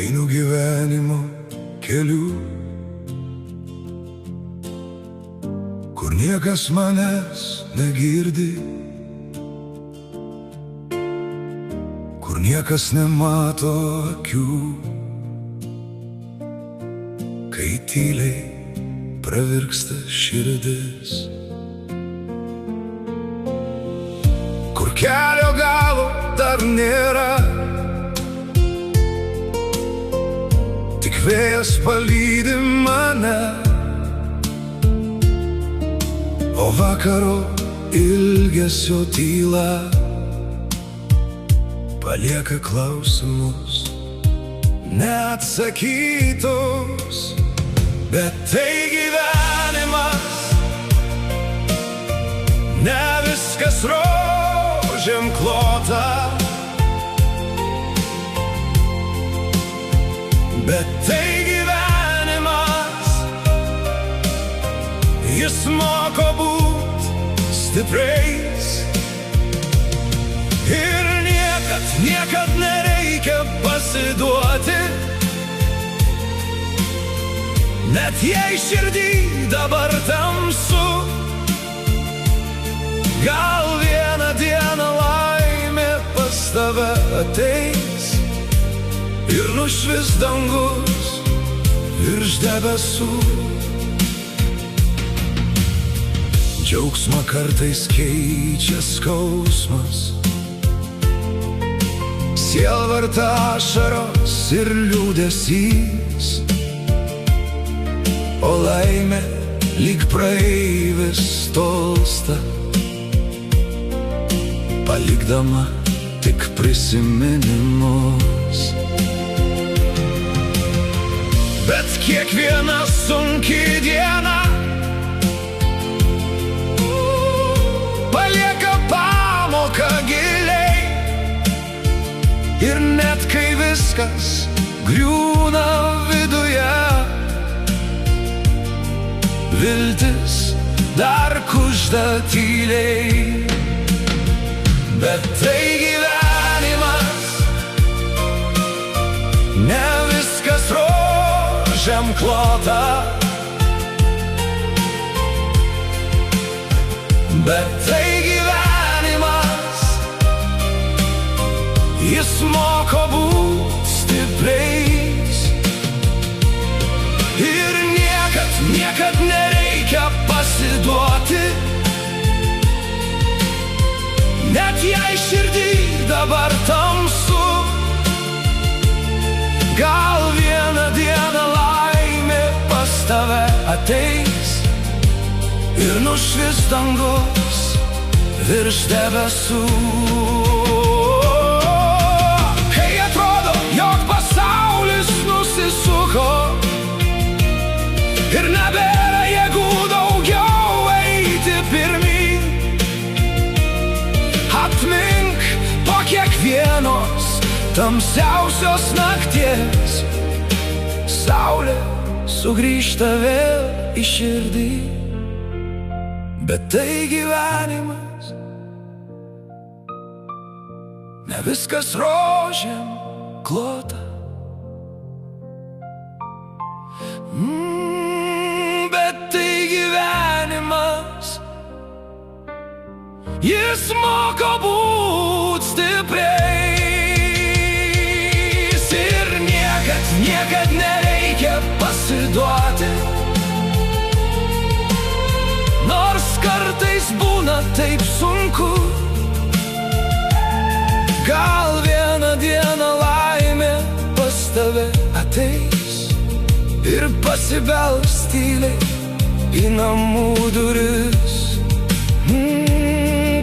Einu gyvenimo keliu, kur niekas manęs negirdi, kur niekas nemato akių, kai tyliai pravirksta širdis, kur kelio galo dar nėra, tik vėjas palydi mane, o vakaro ilgesio tyla palieka klausimus neatsakytus. Bet tai gyvenimas, ne viskas rožėm klota. Bet tai gyvenimas, jis moko būt stipriais. Ir niekad nereikia pasiduoti, net jei širdį dabar tamsu. Gal vieną dieną laimė pas tave ateis ir nušvis dangus virš debesų. Džiaugsmą kartais keičia skausmas, sielvartą ašaros ir liūdesys, o laimė lyg praeivis tolsta, palikdama tik prisiminimus. Bet kiekviena sunki diena palieka pamoką giliai, ir net kai viskas griūna viduje, viltis dar kužda tyliai. Bet tai gyvenimas, ne viskas rožėm klota. Bet tai gyvenimas, jis moko būt stipriais. Ir niekad nereikia pasiduoti, net jei širdį dabar tamsu. Gal vieną dieną laimė pas tave ateis ir nušvis dangus virš debesų. Kai atrodo, jog pasaulis nusisuko ir nebėra jėgų daugiau eiti pirmyn, atmink po kiekvienos tamsiausios nakties, saulė sugrįžta vėl į širdį. Bet tai gyvenimas, ne viskas rožėm klota. Bet tai gyvenimas, jis moko būt stipriais. Ir niekad nereikia pasiduoti, nors kartais būna taip sunku. Gal vieną dieną laimė pas tave ateis ir pasibels tyliai į namų duris.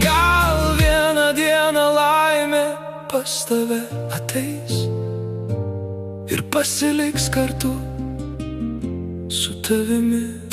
Gal vieną dieną laimė pas tave ateis ir pasiliks kartu su tavimi.